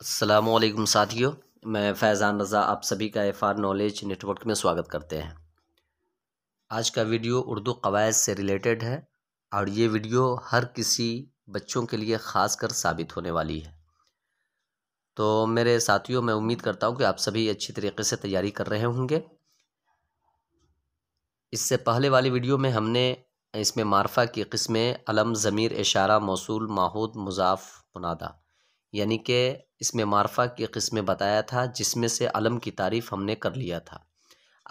अस्सलामुअलैकुम साथियों, मैं फैज़ान रज़ा आप सभी का एफ़आर नॉलेज नेटवर्क में स्वागत करते हैं। आज का वीडियो उर्दू क़वायद से रिलेटेड है और ये वीडियो हर किसी बच्चों के लिए ख़ास कर साबित होने वाली है। तो मेरे साथियों, मैं उम्मीद करता हूँ कि आप सभी अच्छी तरीके से तैयारी कर रहे होंगे। इससे पहले वाली वीडियो में हमने इसमें मारफ़ा की क़िस्में अलम, ज़मीर, इशारा, मौसूल, माहूद, मुज़ाफ़, मुनादा यानी कि इसमें मारफ़ा की क़िस्में बताया था, जिसमें से अलम की तारीफ़ हमने कर लिया था।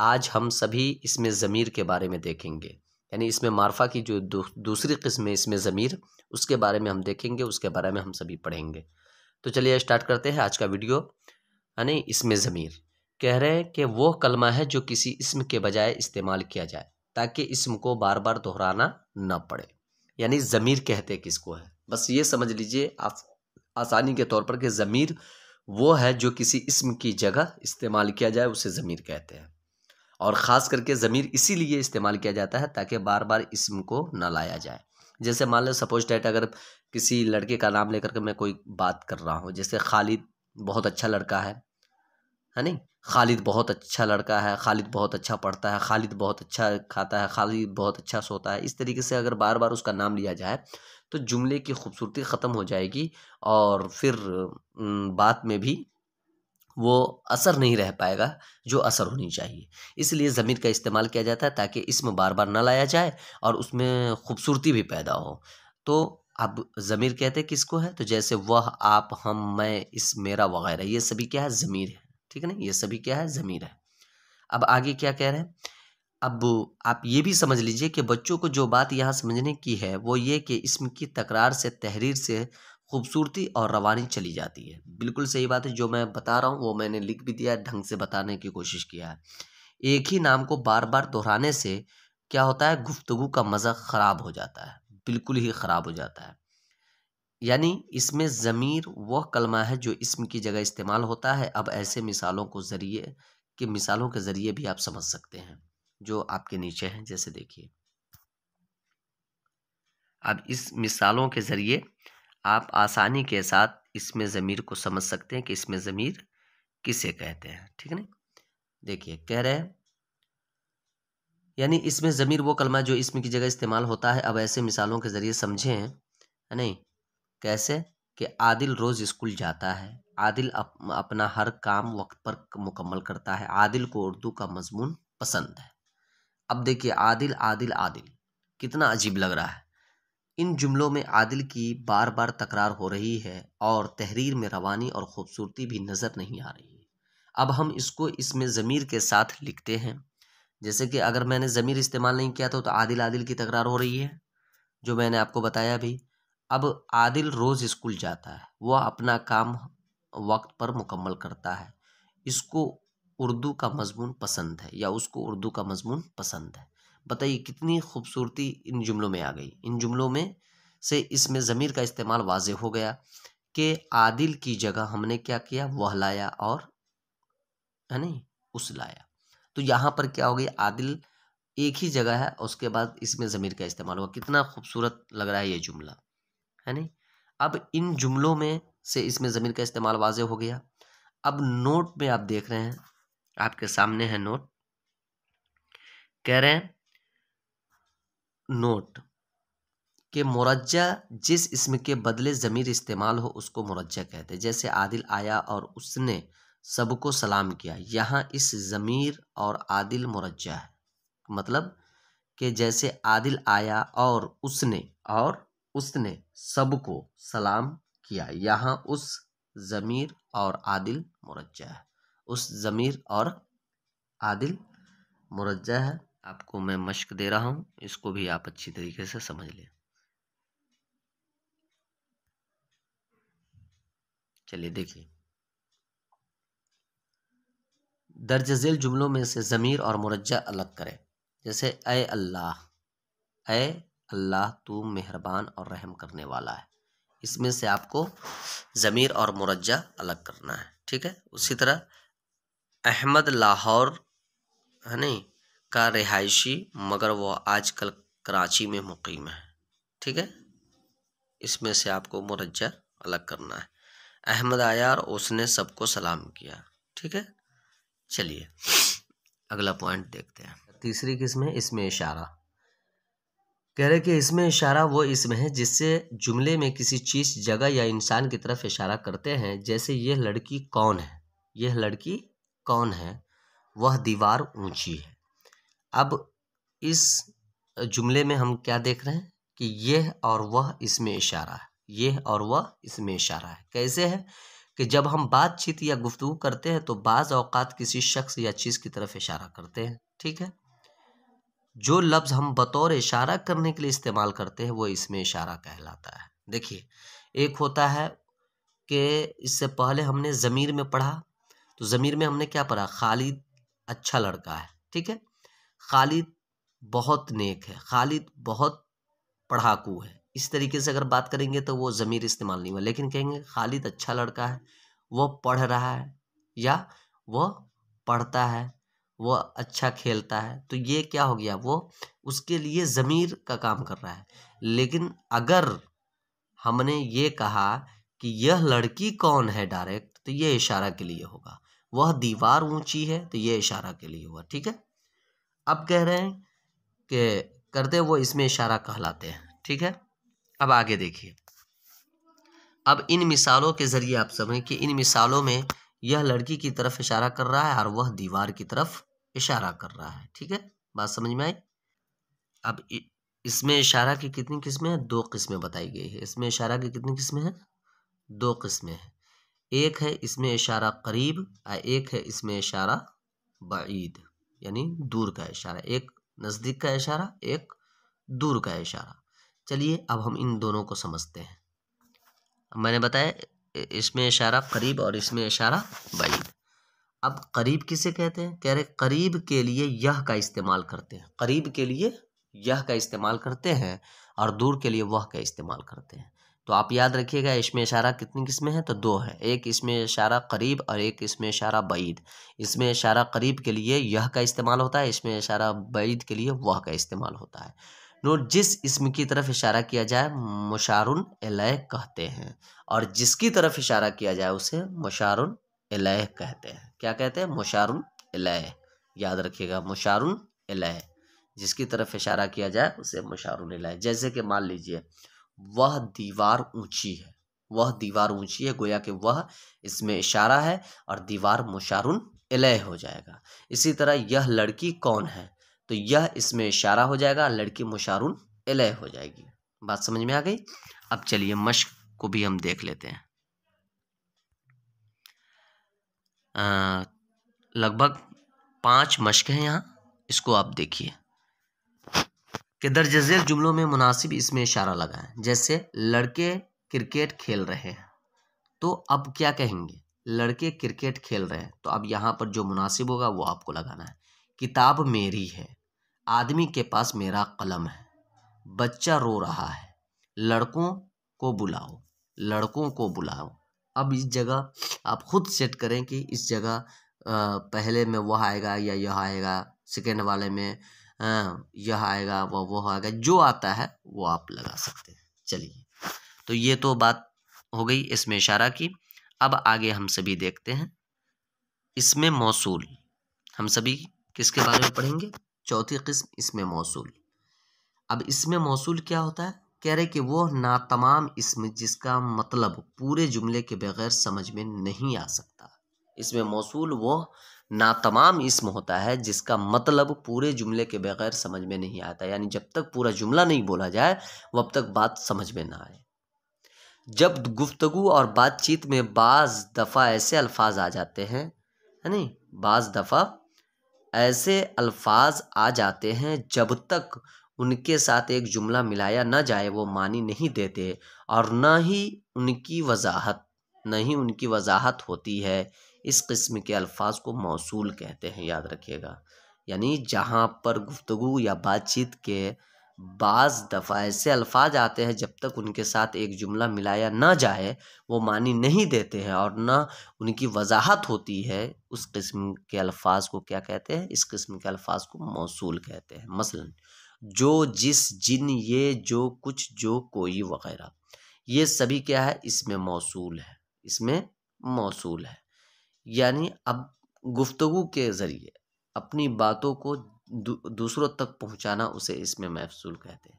आज हम सभी इसमें ज़मीर के बारे में देखेंगे, यानी इसमें मारफ़ा की जो दूसरी क़िस्म है इसमें ज़मीर, उसके बारे में हम देखेंगे, उसके बारे में हम सभी पढ़ेंगे। तो चलिए स्टार्ट करते हैं आज का वीडियो। यानी इसमें ज़मीर कह रहे हैं कि वो कलमा है जो किसी इसम के बजाय इस्तेमाल किया जाए ताकि इसम को बार बार दोहराना न पड़े। यानी ज़मीर कहते किसको है, बस ये समझ लीजिए आप आसानी के तौर पर कि ज़मीर वो है जो किसी इसम की जगह इस्तेमाल किया जाए, उसे ज़मीर कहते हैं। और ख़ास करके ज़मीर इसीलिए इस्तेमाल किया जाता है ताकि बार बार इसम को न लाया जाए। जैसे मान लो सपोज डैट, अगर किसी लड़के का नाम लेकर के मैं कोई बात कर रहा हूँ, जैसे खालिद बहुत अच्छा लड़का है नहीं, खालिद बहुत अच्छा लड़का है, खालिद बहुत अच्छा पढ़ता है, खालिद बहुत अच्छा खाता है, खालिद बहुत अच्छा सोता है। इस तरीके से अगर बार बार उसका नाम लिया जाए तो जुमले की खूबसूरती ख़त्म हो जाएगी और फिर बात में भी वो असर नहीं रह पाएगा जो असर होनी चाहिए। इसलिए ज़मीर का इस्तेमाल किया जाता है ताकि इसम बार बार ना लाया जाए और उसमें खूबसूरती भी पैदा हो। तो अब ज़मीर कहते किसको है, तो जैसे वह, आप, हम, मैं, इस, मेरा वगैरह, ये सभी क्या है, ज़मीर है। ठीक है ना, ये सभी क्या है, ज़मीर है। अब आगे क्या कह रहे हैं, अब आप ये भी समझ लीजिए कि बच्चों को जो बात यहाँ समझने की है वो ये कि इसम की तकरार से, तहरीर से खूबसूरती और रवानी चली जाती है। बिल्कुल सही बात है, जो मैं बता रहा हूँ वो मैंने लिख भी दिया है, ढंग से बताने की कोशिश किया है। एक ही नाम को बार बार दोहराने से क्या होता है, गुफ्तगू का मज़ा ख़राब हो जाता है, बिल्कुल ही ख़राब हो जाता है। यानी इसमें ज़मीर वह कलमा है जो इसम की जगह इस्तेमाल होता है। अब ऐसे मिसालों के ज़रिए भी आप समझ सकते हैं जो आपके नीचे हैं। जैसे देखिए, अब इस मिसालों के ज़रिए आप आसानी के साथ इसमें ज़मीर को समझ सकते हैं कि इसमें ज़मीर किसे कहते हैं। ठीक है ना, देखिए कह रहे हैं, यानी इसमें ज़मीर वो कलमा जो इसम की जगह इस्तेमाल होता है। अब ऐसे मिसालों के ज़रिए समझें, है नहीं, कैसे कि आदिल रोज़ स्कूल जाता है, आदिल अपना हर काम वक्त पर मुकम्मल करता है, आदिल को उर्दू का मजमून पसंद है। अब देखिए, आदिल आदिल आदिल कितना अजीब लग रहा है। इन जुमलों में आदिल की बार बार तकरार हो रही है और तहरीर में रवानी और खूबसूरती भी नज़र नहीं आ रही है। अब हम इसको इसमें ज़मीर के साथ लिखते हैं। जैसे कि अगर मैंने ज़मीर इस्तेमाल नहीं किया तो आदिल आदिल की तकरार हो रही है, जो मैंने आपको बताया भी। अब आदिल रोज़ स्कूल जाता है, वह अपना काम वक्त पर मुकम्मल करता है, इसको उर्दू का मजमून पसंद है, या उसको उर्दू का मजमून पसंद है। बताइए कितनी खूबसूरती इन जुमलों में आ गई। इन जुमलों में से इसमें ज़मीर का इस्तेमाल वाज़े हो गया कि आदिल की जगह हमने क्या किया, वह लाया, और है नहीं, उस लाया। तो यहाँ पर क्या हो गई, आदिल एक ही जगह है, उसके बाद इसमें ज़मीर का इस्तेमाल हुआ। कितना खूबसूरत लग रहा है ये जुमला, है नहीं। अब इन जुमलों में से इसमें ज़मीर का इस्तेमाल वाज़े हो गया। अब नोट में आप देख रहे हैं, आपके सामने है नोट, कह रहे हैं नोट कि मुरज्जा जिस इसम के बदले ज़मीर इस्तेमाल हो उसको मुरज्जा कहते हैं। जैसे आदिल आया और उसने सबको सलाम किया, यहाँ इस ज़मीर और आदिल मुरज्जा है। मतलब कि जैसे आदिल आया और उसने सबको सलाम किया, यहाँ उस ज़मीर और आदिल मुरज्जा है। उस ज़मीर और आदिल मुरज्जा है। आपको मैं मश्क दे रहा हूँ, इसको भी आप अच्छी तरीके से समझ लें। चलिए देखिए, दर्ज झेल जुमलों में से ज़मीर और मुरज्जा अलग करें। जैसे ए अल्लाह तू मेहरबान और रहम करने वाला है, इसमें से आपको ज़मीर और मुरज्जा अलग करना है। ठीक है। उसी तरह अहमद लाहौर, है नहीं, का रिहायशी मगर वो आजकल कराची में मुकीम है। ठीक है, इसमें से आपको मुरज्जा अलग करना है। अहमद आया और उसने सबको सलाम किया। ठीक है, चलिए अगला पॉइंट देखते हैं। तीसरी किस्म है इसमें इशारा। कह रहे कि इसमें इशारा वो इसमें है जिससे जुमले में किसी चीज़, जगह या इंसान की तरफ इशारा करते हैं। जैसे यह लड़की कौन है, यह लड़की कौन है, वह दीवार ऊंची है। अब इस जुमले में हम क्या देख रहे हैं कि यह और वह इसमें इशारा है, यह और वह इसमें इशारा है। कैसे है कि जब हम बातचीत या गुफ्तगू करते हैं तो बाज़ औक़ात किसी शख्स या चीज़ की तरफ इशारा करते हैं। ठीक है, जो लफ्ज़ हम बतौर इशारा करने के लिए इस्तेमाल करते हैं वो इसमें इशारा कहलाता है। देखिए, एक होता है कि इससे पहले हमने ज़मीर में पढ़ा, तो ज़मीर में हमने क्या पढ़ा, खालिद अच्छा लड़का है। ठीक है, खालिद बहुत नेक है, खालिद बहुत पढ़ाकू है। इस तरीके से अगर बात करेंगे तो वो ज़मीर इस्तेमाल नहीं हुआ, लेकिन कहेंगे खालिद अच्छा लड़का है, वह पढ़ रहा है या वह पढ़ता है, वह अच्छा खेलता है, तो ये क्या हो गया, वो उसके लिए ज़मीर का काम कर रहा है। लेकिन अगर हमने ये कहा कि यह लड़की कौन है डायरेक्ट, तो ये इशारा के लिए होगा। वह दीवार ऊंची है, तो ये इशारा के लिए हुआ। ठीक है, अब कह रहे हैं कि करते वो इसमें इशारा कहलाते हैं। ठीक है, अब आगे देखिए। अब इन मिसालों के ज़रिए आप समझें कि इन मिसालों में यह लड़की की तरफ इशारा कर रहा है और वह दीवार की तरफ इशारा कर रहा है। ठीक है, बात समझ में आई। अब इसमें इशारा की कितनी किस्में हैं, 2 किस्में बताई गई है। इसमें इशारा की कितनी किस्में हैं, 2 किस्में हैं। एक है इसमें इशारा करीब और एक है इसमें इशारा बाईद, यानी दूर का इशारा। एक नज़दीक का इशारा, एक दूर का इशारा। चलिए अब हम इन दोनों को समझते हैं। मैंने बताया इसमें इशारा करीब और इसमें इशारा बाईद। अब करीब किसे कहते हैं, कह रहे करीब के लिए यह का इस्तेमाल करते हैं, करीब के लिए यह का इस्तेमाल करते हैं और दूर के लिए वह का इस्तेमाल करते हैं। तो आप याद रखिएगा इसमें इशारा कितनी किस्में हैं, तो 2 है। एक इसमें इशारा करीब और एक इसमें इशारा बाईद। इसमें इशारा करीब के लिए यह का इस्तेमाल होता है, इसमें इशारा बाईद के लिए वह का इस्तेमाल होता है। नोट, जिस इस्म की तरफ इशारा किया जाए मुशारुन इलैह कहते हैं और जिसकी तरफ इशारा किया जाए उसे मुशारुन इलैह कहते हैं। क्या कहते हैं, मुशारुन इलैह। याद रखिएगा, मुशारुन इलैह, जिसकी तरफ इशारा किया जाए उसे मुशारुन इलैह। जैसे कि मान लीजिए वह दीवार ऊंची है, वह दीवार ऊंची है, गोया कि वह इसमें इशारा है और दीवार मुशारुन इलैह हो जाएगा। इसी तरह यह लड़की कौन है, तो यह इसमें इशारा हो जाएगा, लड़की मुशारुन इलैह हो जाएगी। बात समझ में आ गई। अब चलिए मश्क को भी हम देख लेते हैं। लगभग 5 मश्क हैं यहाँ, इसको आप देखिए कि दर्ज झेल जुमलों में मुनासिब इसमें इशारा लगाएं। जैसे लड़के क्रिकेट खेल रहे हैं, तो अब क्या कहेंगे, लड़के क्रिकेट खेल रहे हैं, तो अब यहाँ पर जो मुनासिब होगा वो आपको लगाना है। किताब मेरी है, आदमी के पास मेरा कलम है, बच्चा रो रहा है, लड़कों को बुलाओ, लड़कों को बुलाओ। अब इस जगह आप खुद सेट करें कि इस जगह पहले में वह आएगा या यह आएगा, सेकेंड वाले में यह आएगा वो आएगा, जो आता है वो आप लगा सकते हैं। चलिए, तो ये तो बात हो गई इसमें इशारा की। अब आगे हम सभी देखते हैं इसमें मौसूल। हम सभी किसके बारे में पढ़ेंगे, चौथी किस्म इसमें मौसूल। अब इसमें मौसूल क्या होता है, कह रहे कि वो नातमाम इसम जिसका मतलब पूरे जुमले के बगैर समझ में नहीं आ सकता। इसमें मौसूल वो नातमाम इसम होता है जिसका मतलब पूरे जुमले के बगैर समझ में नहीं आता, यानी जब तक पूरा जुमला नहीं बोला जाए वब तक बात समझ में ना आए। जब गुफ्तगू और बातचीत में बाज़ दफ़ा ऐसे अल्फाज आ जाते हैं, है नहीं, बाज़ दफ़ा ऐसे अल्फाज आ जाते हैं जब तक उनके साथ एक जुमला मिलाया न जाए वो मानी नहीं देते और न ही उनकी वजाहत होती है। इस किस्म के अल्फाज को मौसूल कहते हैं, याद रखिएगा। यानी जहाँ पर गुफ्तगू या बातचीत के बाज़ दफ़ा ऐसे अल्फाज आते हैं जब तक उनके साथ एक जुमला मिलाया न जाए वो मानी नहीं देते हैं और न उनकी वजाहत होती है, उस किस्म के अल्फाज को क्या कहते हैं, इस किस्म के अल्फाज को मौसूल कहते हैं। मसलन जो, जिस, जिन, ये, जो, कुछ, जो, कोई वगैरह, ये सभी क्या है, इसमें मौसूल है। इसमें मौसूल है। यानी अब गुफ्तगू के ज़रिए अपनी बातों को दूसरों तक पहुंचाना, उसे इसमें मौसूल कहते हैं।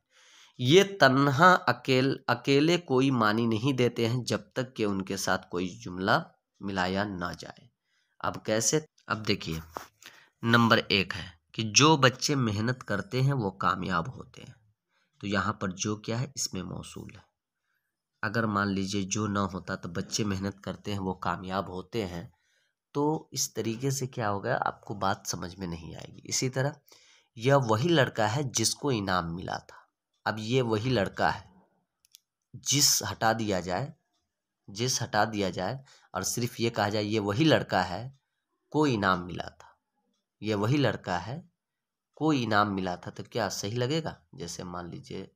ये तन्हा अकेले कोई मानी नहीं देते हैं जब तक कि उनके साथ कोई जुमला मिलाया ना जाए। अब कैसे? अब देखिए, नंबर 1 है कि जो बच्चे मेहनत करते हैं वो कामयाब होते हैं। तो यहाँ पर जो क्या है, इसमें मौसूल है। अगर मान लीजिए जो ना होता तो बच्चे मेहनत करते हैं वो कामयाब होते हैं, तो इस तरीके से क्या होगा, आपको बात समझ में नहीं आएगी। इसी तरह यह वही लड़का है जिसको इनाम मिला था। अब ये वही लड़का है, जिस हटा दिया जाए और सिर्फ ये कहा जाए ये वही लड़का है को इनाम मिला था, ये वही लड़का है को इनाम मिला था, तो क्या सही लगेगा? जैसे मान लीजिए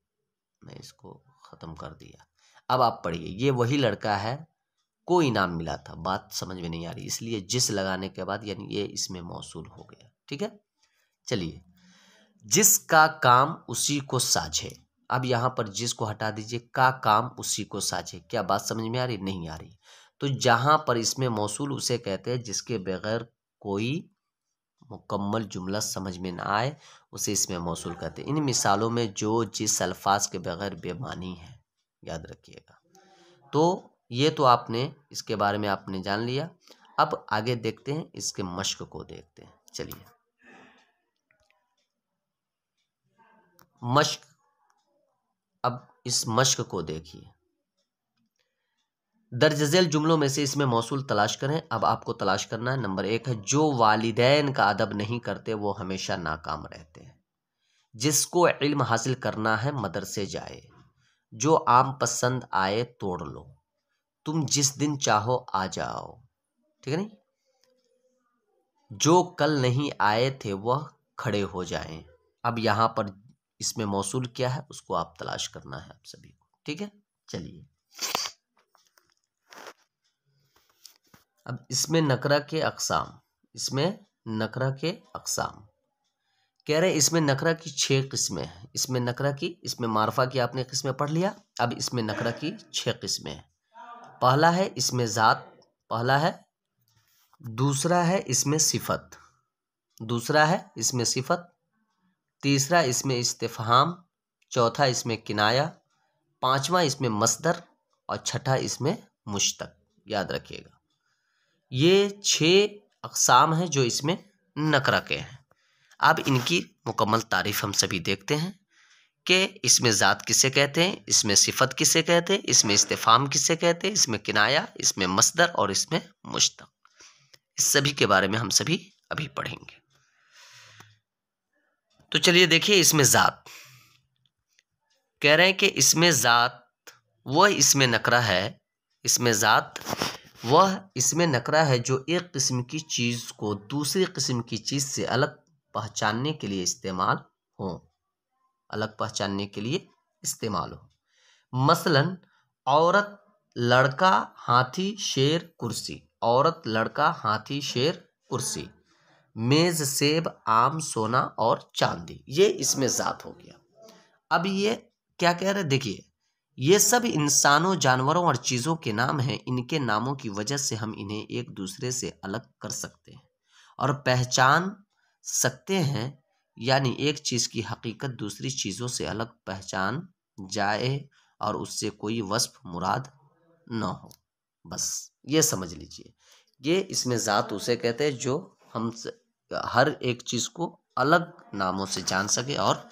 मैं इसको ख़त्म कर दिया। अब आप पढ़िए, ये वही लड़का है को इनाम मिला था। बात समझ में नहीं आ रही, इसलिए जिस लगाने के बाद यानी ये इसमें मौसूल हो गया। ठीक है, चलिए, जिसका काम उसी को साझे। अब यहाँ पर जिसको हटा दीजिए, का काम उसी को साझे। क्या बात समझ में आ रही? नहीं आ रही। तो जहाँ पर इसमें मौसूल उसे कहते हैं जिसके बगैर कोई मुकम्मल जुमला समझ में ना आए, उसे इसमें मौसूल कहते हैं। इन मिसालों में जो जिस अल्फाज के बगैर बेमानी है, याद रखिएगा। तो ये तो आपने इसके बारे में आपने जान लिया। अब आगे देखते हैं, इसके मश्क को देखते हैं। चलिए, मश्क। अब इस मश्क को देखिए, दर्ज झेल जुमलों में से इसमें मौसूल तलाश करें। अब आपको तलाश करना है। नंबर 1 है, जो वालिदैन का अदब नहीं करते वो हमेशा नाकाम रहते हैं। जिसको इल्म हासिल करना है मदरसे जाए। जो आम पसंद आए तोड़ लो। तुम जिस दिन चाहो आ जाओ। ठीक है नहीं? जो कल नहीं आए थे वह खड़े हो जाएं। अब यहाँ पर इसमें मौसूल क्या है उसको आप तलाश करना है आप सभी को। ठीक है, चलिए, अब इसमें नकरा के अक़साम, इसमें नकरा के अक़साम कह रहे, इसमें नकरा की 6 किस्में हैं। इसमें नकरा की, इसमें मारफा की आपने किस्में पढ़ लिया। अब इसमें नकरा की 6 किस्में हैं। पहला है इसमें ज़ात, पहला है। दूसरा है इसमें सिफत, दूसरा है इसमें सिफत। तीसरा इसमें इस्तिफ़हाम। चौथा इसमें किनाया। पांचवा इसमें मस्दर। और छठा इसमें मुश्तक। याद रखिएगा, ये 6 अक़साम हैं जो इसमें नकरा के हैं। अब इनकी मुकम्मल तारीफ हम सभी देखते हैं कि इसमें ज़ात किसे कहते हैं, इसमें सिफत किसे कहते हैं, इसमें इस्तिफ़हाम किसे कहते हैं, इसमें किनाया, इसमें मस्दर और इसमें मुश्तक। इस सभी के बारे में हम सभी अभी पढ़ेंगे। तो चलिए देखिए, इसमें ज़ात कह रहे हैं कि इसमें ज़ात वह इसमें नकरा है, इसमें ज़ात वह इसमें नकरा है जो एक किस्म की चीज़ को दूसरी किस्म की चीज़ से अलग पहचानने के लिए इस्तेमाल हो, अलग पहचानने के लिए इस्तेमाल हो। मसलन औरत, लड़का, हाथी, शेर, कुर्सी। औरत, लड़का, हाथी, शेर, कुर्सी। मेज़, सेब, आम, सोना और चांदी। ये इसमें ज़ात हो गया। अब ये क्या कह रहे हैं, देखिए, ये सब इंसानों, जानवरों और चीज़ों के नाम हैं। इनके नामों की वजह से हम इन्हें एक दूसरे से अलग कर सकते हैं और पहचान सकते हैं। यानी एक चीज़ की हकीकत दूसरी चीज़ों से अलग पहचान जाए और उससे कोई वस्फ मुराद न हो। बस ये समझ लीजिए, ये इसमें ज़ात उसे कहते हैं जो हम हर एक चीज़ को अलग नामों से जान सके और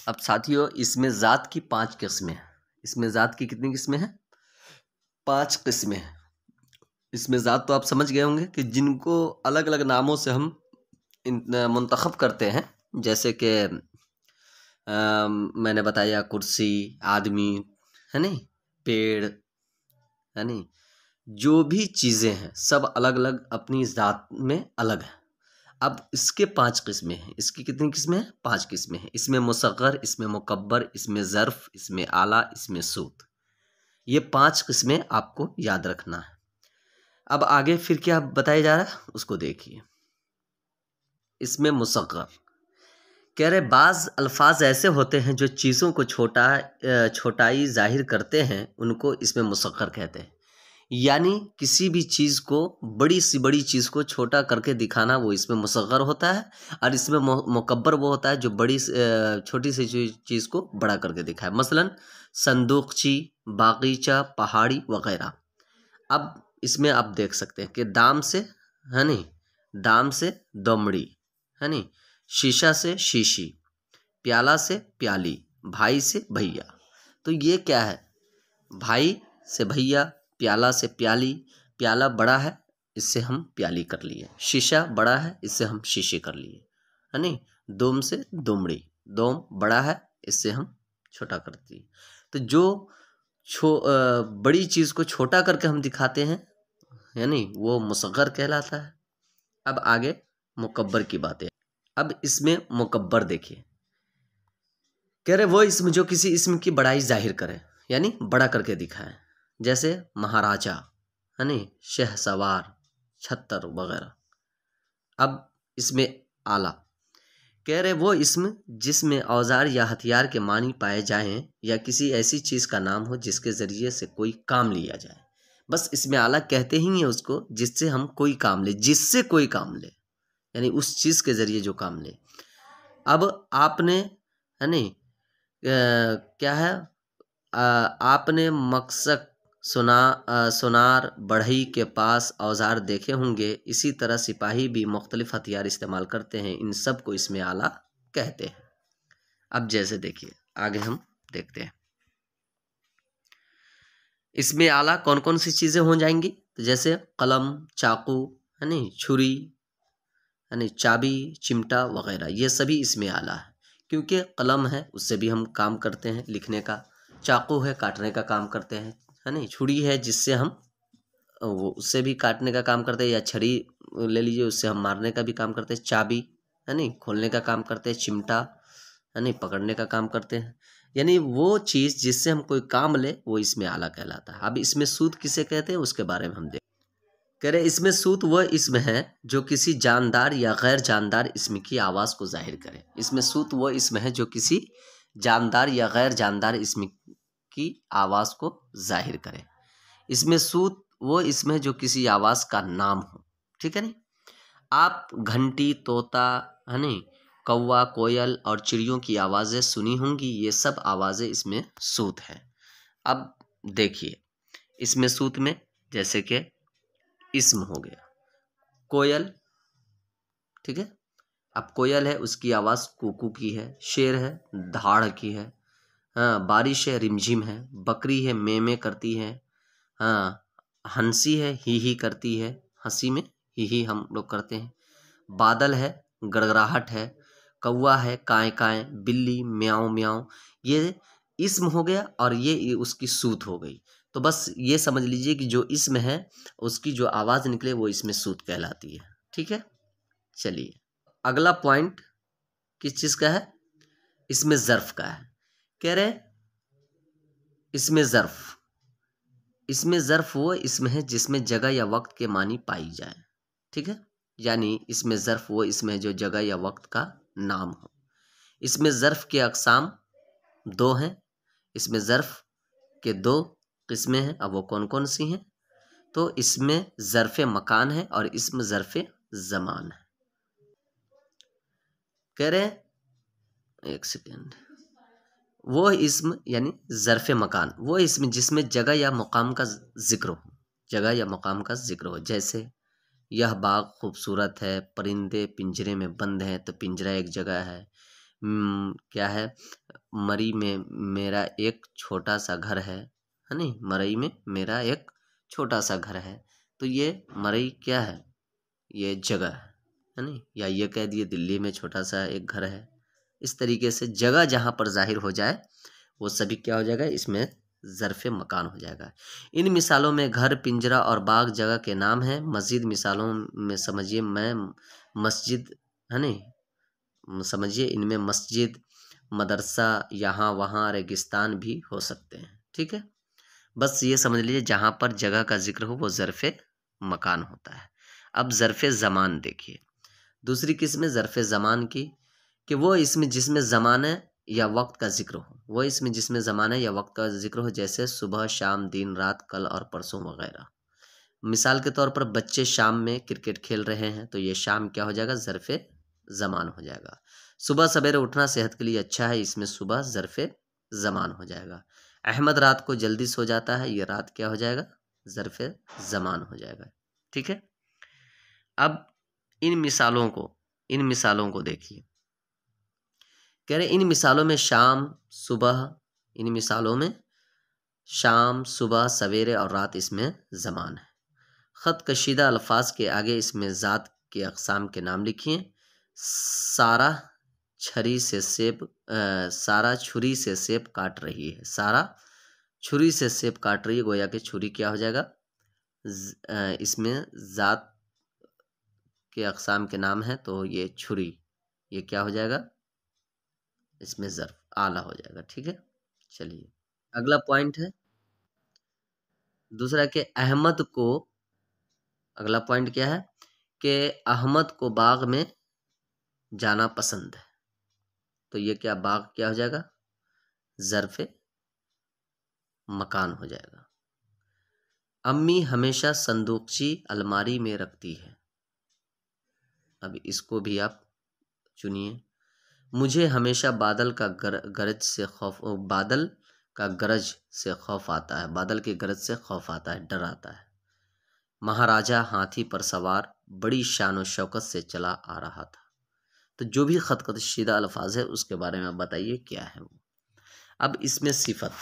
अब साथियों, इसमें ज़ात की 5 किस्में हैं। इसमें ज़ात की कितनी किस्में हैं? 5 किस्में हैं। इसमें ज़ात तो आप समझ गए होंगे कि जिनको अलग अलग नामों से हम मुंतखब करते हैं, जैसे कि मैंने बताया कुर्सी, आदमी, है नहीं, पेड़, है नहीं, जो भी चीज़ें हैं सब अलग अलग अपनी ज़ात में अलग हैं। अब इसके 5 किस्में हैं। इसकी कितनी किस्में हैं? 5 किस्में हैं। इसमें मुसग़्ग़र, इसमें मुकब्बर, इसमें ज़र्फ़, इसमें आला, इसमें सूत। ये 5 किस्में आपको याद रखना है। अब आगे फिर क्या बताया जा रहा है उसको देखिए। इसमें मुसग़्ग़र कह रहे बाज़ अल्फाज ऐसे होते हैं जो चीज़ों को छोटाई ज़ाहिर करते हैं, उनको इसमें मुसग़्ग़र कहते हैं। यानी किसी भी चीज़ को, बड़ी से बड़ी चीज़ को छोटा करके दिखाना, वो इसमें मुसग़्ग़र होता है। और इसमें मुकब्बर वो होता है जो छोटी सी चीज़ को बड़ा करके दिखाए। मसलन संदूकची, बागीचा, पहाड़ी वग़ैरह। अब इसमें आप देख सकते हैं कि दाम से, है नी, दाम से दमड़ी, है नी, शीशा से शीशी, प्याला से प्याली, भाई से भैया। तो ये क्या है? भाई से भैया, प्याला से प्याली। प्याला बड़ा है, इससे हम प्याली कर लिए। शीशा बड़ा है, इससे हम शीशी कर लिए, है नी। दोम से दुमड़ी, दोम बड़ा है, इससे हम छोटा कर दिए। तो जो बड़ी चीज़ को छोटा करके हम दिखाते हैं, यानी वो मुसग़्ग़र कहलाता है। अब आगे मुकब्बर की बातें। अब इसमें मुकब्बर देखिए, कह रहे वो इसम जो किसी इसम की बड़ाई जाहिर करे, यानी बड़ा करके दिखाए। जैसे महाराजा, है नी, शहसवार, छत्तर वगैरह। अब इसमें आला, कह रहे वो इसम जिसमें औजार या हथियार के मानी पाए जाएं, या किसी ऐसी चीज़ का नाम हो जिसके ज़रिए से कोई काम लिया जाए। बस इसमें आला कहते ही हैं उसको जिससे हम कोई काम ले, जिससे कोई काम ले, यानी उस चीज़ के ज़रिए जो काम ले। अब आपने, है नी, क्या है, आपने मकसद सुनार बढ़ई के पास औजार देखे होंगे। इसी तरह सिपाही भी मुख्तलिफ हथियार इस्तेमाल करते हैं। इन सब को इसमें आला कहते हैं। अब जैसे देखिए, आगे हम देखते हैं इसमें आला कौन कौन सी चीज़ें हो जाएंगी। तो जैसे कलम, चाकू, है नी, छुरी, है नी, चाबी, चिमटा वगैरह, ये सभी इसमें आला है। क्योंकि कलम है, उससे भी हम काम करते हैं लिखने का। चाकू है, काटने का काम करते हैं, है नी। छुरी है, जिससे हम वो उससे भी काटने का काम करते हैं। या छड़ी ले लीजिए, उससे हम मारने का भी काम करते हैं। चाबी, है नी, खोलने का काम करते हैं। चिमटा, है नी, पकड़ने का काम करते हैं। यानी वो चीज़ जिससे हम कोई काम ले, वो इसमें आला कहलाता है। अब इसमें सूत किसे कहते हैं, उसके बारे में हम देखें। कह रहे इसमें सूत वह इसम है जो किसी जानदार या गैर जानदार इसम की आवाज़ को जाहिर करे। इसमें सूत वह इसम है जो किसी जानदार या गैर जानदार इसम की आवाज़ को जाहिर करे। इसमें सूत वो इसम है जो किसी आवाज़ का नाम हो। ठीक है नी। आप घंटी, तोता, है नी, कौवा, कोयल और चिड़ियों की आवाज़ें सुनी होंगी। ये सब आवाज़ें इसमें सूत हैं। अब देखिए इसमें सूत में, जैसे कि इसम हो गया कोयल, ठीक है। अब कोयल है, उसकी आवाज़ कूकू की है। शेर है, धाड़ की है। हाँ, बारिश है, रिमझिम है। बकरी है, में करती है। हाँ, हंसी है, ही करती है। हंसी में ही हम लोग करते हैं। बादल है, गड़गड़ाहट है। कौवा है, काएं काएं। बिल्ली, म्याऊं म्याऊं। ये इसम हो गया और ये उसकी सूत हो गई। तो बस ये समझ लीजिए कि जो इसम है उसकी जो आवाज़ निकले वो इसमें सूत कहलाती है। ठीक है, चलिए अगला पॉइंट किस चीज़ का है, इसमें ज़र्फ़ का है। कह रहे इसमें ज़र्फ़ वो इसमें है जिसमें जगह या वक्त के मानी पाई जाए। ठीक है, यानी इसमें ज़र्फ़ वो इसमें जो जगह या वक्त का नाम हो। इसमें ज़र्फ़ के अक़साम दो हैं। इसमें ज़र्फ़ के दो किस्में हैं। अब वो कौन कौन सी हैं? तो इसमें ज़र्फ़ मकान है और इसमें ज़र्फ़ ज़मान है। कह रहे हैं एक सेकेंड, वो इसम यानी ज़र्फ़ मकान वो इसम जिसमें जगह या मुकाम का ज़िक्र हो, जगह या मुकाम का ज़िक्र हो। जैसे यह बाग खूबसूरत है, परिंदे पिंजरे में बंद हैं। तो पिंजरा एक जगह है। क्या है, मरी में मेरा एक छोटा सा घर है नहीं, मरई में मेरा एक छोटा सा घर है। तो ये मरई क्या है, ये जगह है नहीं। या ये कह दिए दिल्ली में छोटा सा एक घर है। इस तरीके से जगह जहाँ पर जाहिर हो जाए वो सभी क्या हो जाएगा, इसमें ज़र्फ़ मकान हो जाएगा। इन मिसालों में घर, पिंजरा और बाग जगह के नाम हैं। मज़ीद मिसालों में समझिए मस्जिद, है नहीं, समझिए इनमें मस्जिद, मदरसा, यहाँ वहाँ, रेगिस्तान भी हो सकते हैं। ठीक है, बस ये समझ लीजिए जहाँ पर जगह का जिक्र हो वो ज़र्फ़ मकान होता है। अब ज़र्फ़ ज़मान देखिए, दूसरी किस्म है ज़र्फ़ ज़मान की। कि वो इसमें जिसमें ज़माने या वक्त का जिक्र हो, वो इसमें जिसमें ज़माने या वक्त का जिक्र हो, जैसे सुबह, शाम, दिन, रात, कल और परसों वगैरह। मिसाल के तौर पर बच्चे शाम में क्रिकेट खेल रहे हैं, तो ये शाम क्या हो जाएगा, ज़र्फ़े ज़मान हो जाएगा। सुबह सवेरे उठना सेहत के लिए अच्छा है, इसमें सुबह ज़र्फ़े ज़मान हो जाएगा। अहमद रात को जल्दी सो जाता है, ये रात क्या हो जाएगा, ज़र्फ़े ज़मान हो जाएगा। ठीक है। अब इन मिसालों को देखिए। कह रहे इन मिसालों में इन मिसालों में शाम, सुबह, सवेरे और रात इसमें ज़मान है। ख़त कशीदा अल्फाज के आगे इसमें ज़ात के अक़साम के नाम लिखिए। सारा सारा छुरी से सेब काट रही है। सारा छुरी से सेब काट रही है, गोया कि छुरी क्या हो जाएगा, इसमें ज़ात के अक़साम के नाम है, तो ये छुरी, ये क्या हो जाएगा, इसमें ज़र्फ़ आला हो जाएगा। ठीक है। चलिए अगला पॉइंट है दूसरा कि अगला पॉइंट क्या है कि अहमद को बाग में जाना पसंद है। तो ये क्या, बाग क्या हो जाएगा, ज़र्फ़े मकान हो जाएगा। अम्मी हमेशा संदूकची अलमारी में रखती है। अब इसको भी आप चुनिए। मुझे हमेशा बादल का गरज से खौफ आता है। बादल के गरज से खौफ आता है, डर आता है। महाराजा हाथी पर सवार बड़ी शान और शौकत से चला आ रहा था। तो जो भी ख़त कशीदा अल्फाज है उसके बारे में बताइए क्या है वो। अब इसमें सिफत,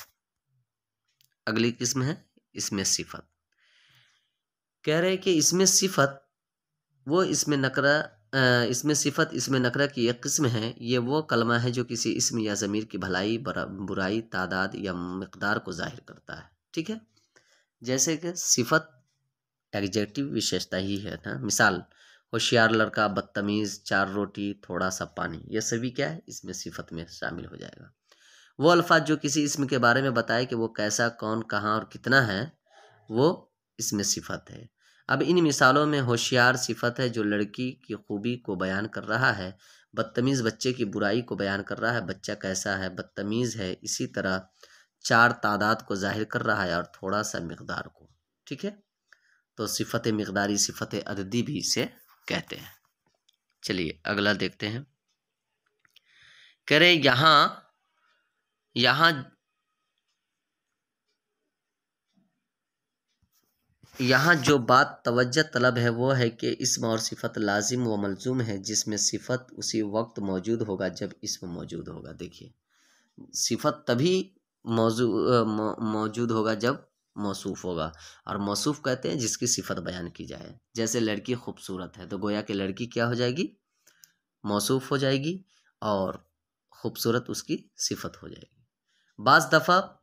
अगली किस्म है इसमें सिफत। कह रहे हैं कि इसमें सिफत इसमें सिफत इसमें नकरा की एक किस्म है। ये वो कलमा है जो किसी इसम या ज़मीर की भलाई, बुराई, तादाद या मिक़दार को ज़ाहिर करता है। ठीक है। जैसे कि सिफत एग्जेक्टिव विशेषता ही है ना। मिसाल, होशियार लड़का, बदतमीज़, 4 रोटी, थोड़ा सा पानी, ये सभी क्या है, इसमें सिफत में शामिल हो जाएगा। वो अल्फाज जो किसी इसम के बारे में बताए कि वो कैसा, कौन, कहाँ और कितना है, वो इसमें सिफत है। अब इन मिसालों में होशियार सिफत है जो लड़की की खूबी को बयान कर रहा है। बदतमीज़ बच्चे की बुराई को बयान कर रहा है, बच्चा कैसा है, बदतमीज़ है। इसी तरह 4 तादाद को ज़ाहिर कर रहा है और थोड़ा सा मिक़दार को। ठीक है। तो सिफत मिक़दारी, सिफत अददी भी इसे कहते हैं। चलिए अगला देखते हैं। कह रहे यहाँ जो बात तवज्जो तलब है वो है कि इस्म और सिफत लाजिम व मलजूम है, जिसमें सिफत उसी वक्त मौजूद होगा जब इस्म मौजूद होगा। देखिए, सिफत तभी मौजूद होगा जब मौसूफ होगा, और मौसूफ कहते हैं जिसकी सिफत बयान की जाए। जैसे लड़की खूबसूरत है, तो गोया कि लड़की क्या हो जाएगी, मौसूफ हो जाएगी, और खूबसूरत उसकी सिफत हो जाएगी। बाज़ दफ़ा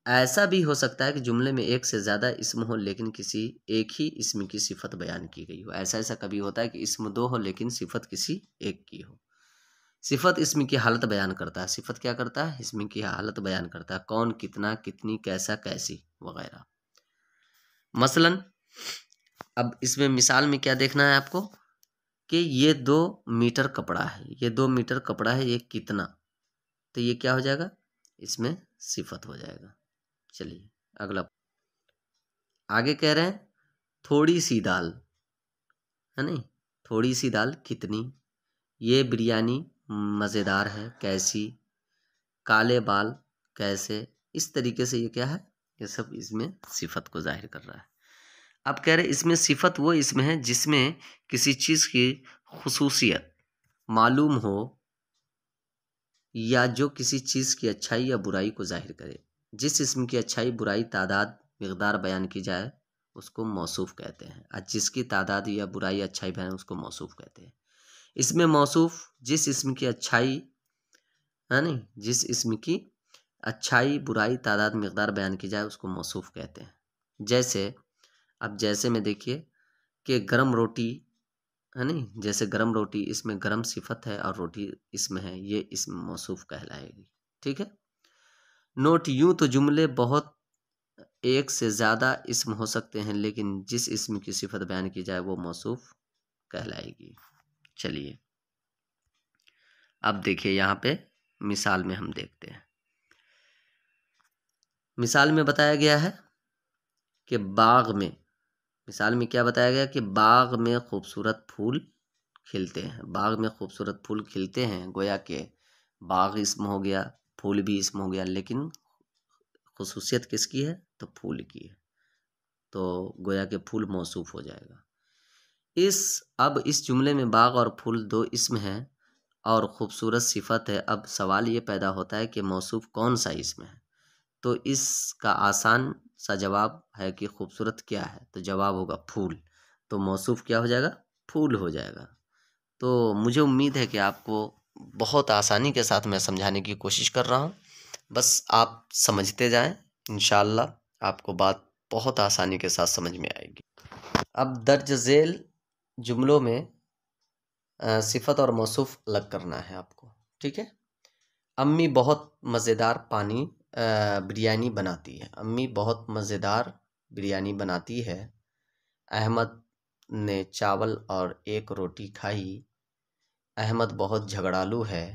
ऐसा भी हो सकता है कि जुमले में एक से ज़्यादा इस्म हो लेकिन किसी एक ही इस्म की सिफत बयान की गई हो। ऐसा कभी होता है कि इस्म 2 हो लेकिन सिफत किसी एक की हो। सिफत इस्म की हालत बयान करता है। सिफत क्या करता है, इस्म की हालत बयान करता है, कौन, कितना, कितनी, कैसा, कैसी वगैरह। मसलन अब इसमें मिसाल में क्या देखना है आपको कि ये 2 मीटर कपड़ा है, ये 2 मीटर कपड़ा है, ये कितना, तो ये क्या हो जाएगा, इसमें सिफत हो जाएगा। चलिए अगला आगे कह रहे हैं, थोड़ी सी दाल है नहीं, थोड़ी सी दाल कितनी, ये बिरयानी मज़ेदार है, कैसी, काले बाल कैसे। इस तरीके से ये क्या है, ये सब इसमें सिफत को जाहिर कर रहा है। अब कह रहे इसमें सिफत वो इसमें है जिसमें किसी चीज़ की खुसूसियत मालूम हो या जो किसी चीज़ की अच्छाई या बुराई को जाहिर करे। जिस इसम की अच्छाई, बुराई, तादाद, मिक़दार बयान की जाए उसको मौसूफ कहते हैं, और जिसकी तादाद या बुराई, अच्छाई बयान उसको मौसूफ कहते हैं। इसमें मौसूफ जिस इसम की अच्छाई है नहीं, जिस इसम की अच्छाई, बुराई, तादाद, मिक़दार बयान की जाए उसको मौसूफ कहते हैं। जैसे अब जैसे में देखिए कि गरम रोटी है नहीं, जैसे गरम रोटी, इसमें गरम सिफत है और रोटी इसमें है, ये इसमें मौसूफ कहलाएगी। ठीक है। नोट, यूँ तो जुमले बहुत एक से ज़्यादा इस्म हो सकते हैं लेकिन जिस इस्म की सिफत बयान की जाए वो मौसूफ कहलाएगी। चलिए अब देखिए यहाँ पे मिसाल में हम देखते हैं। मिसाल में बताया गया है कि बाग में, मिसाल में क्या बताया गया कि बाग में खूबसूरत फूल खिलते हैं। बाग में खूबसूरत फूल खिलते हैं, गोया के बाग इसम हो गया, फूल भी इसम हो गया, लेकिन खुसूसियत किसकी है? तो फूल की है, तो गोया के फूल मौसूफ हो जाएगा। अब इस जुमले में बाग और फूल दो इसम हैं और खूबसूरत सिफत है। अब सवाल ये पैदा होता है कि मौसूफ कौन सा इसम है? तो इसका आसान सा जवाब है कि खूबसूरत क्या है, तो जवाब होगा फूल। तो मौसूफ क्या हो जाएगा? फूल हो जाएगा। तो मुझे उम्मीद है कि आपको बहुत आसानी के साथ मैं समझाने की कोशिश कर रहा हूँ, बस आप समझते जाएं, इंशाअल्लाह आपको बात बहुत आसानी के साथ समझ में आएगी। अब दर्ज झेल जुमलों में सिफत और मौसूफ अलग करना है आपको, ठीक है। अम्मी बहुत मज़ेदार बिरयानी बनाती है। अम्मी बहुत मज़ेदार बिरयानी बनाती है। अहमद ने चावल और एक रोटी खाई। अहमद बहुत झगड़ालू है।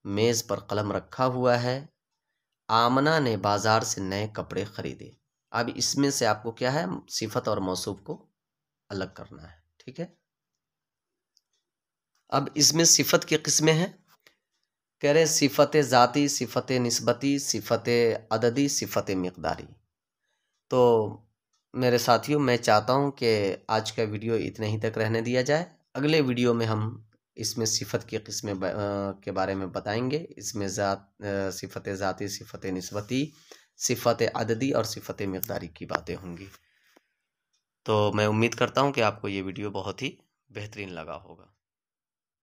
मेज़ पर कलम रखा हुआ है। आमना ने बाज़ार से नए कपड़े खरीदे। अब इसमें से आपको क्या है? सिफत और मौसूफ को अलग करना है, ठीक है। अब इसमें सिफत की किस्में हैं। कह रहे सिफत ज़ाती, सिफत निस्बती, सिफत अददी, सिफत मिक़दारी। तो मेरे साथियों, मैं चाहता हूं कि आज का वीडियो इतने ही तक रहने दिया जाए। अगले वीडियो में हम इसमें सिफत की किस्में के बारे में बताएंगे। इसमें सिफत ज़ाती, सिफत निस्बती, सिफत अददी और सिफत मिक़दारी की बातें होंगी। तो मैं उम्मीद करता हूं कि आपको ये वीडियो बहुत ही बेहतरीन लगा होगा।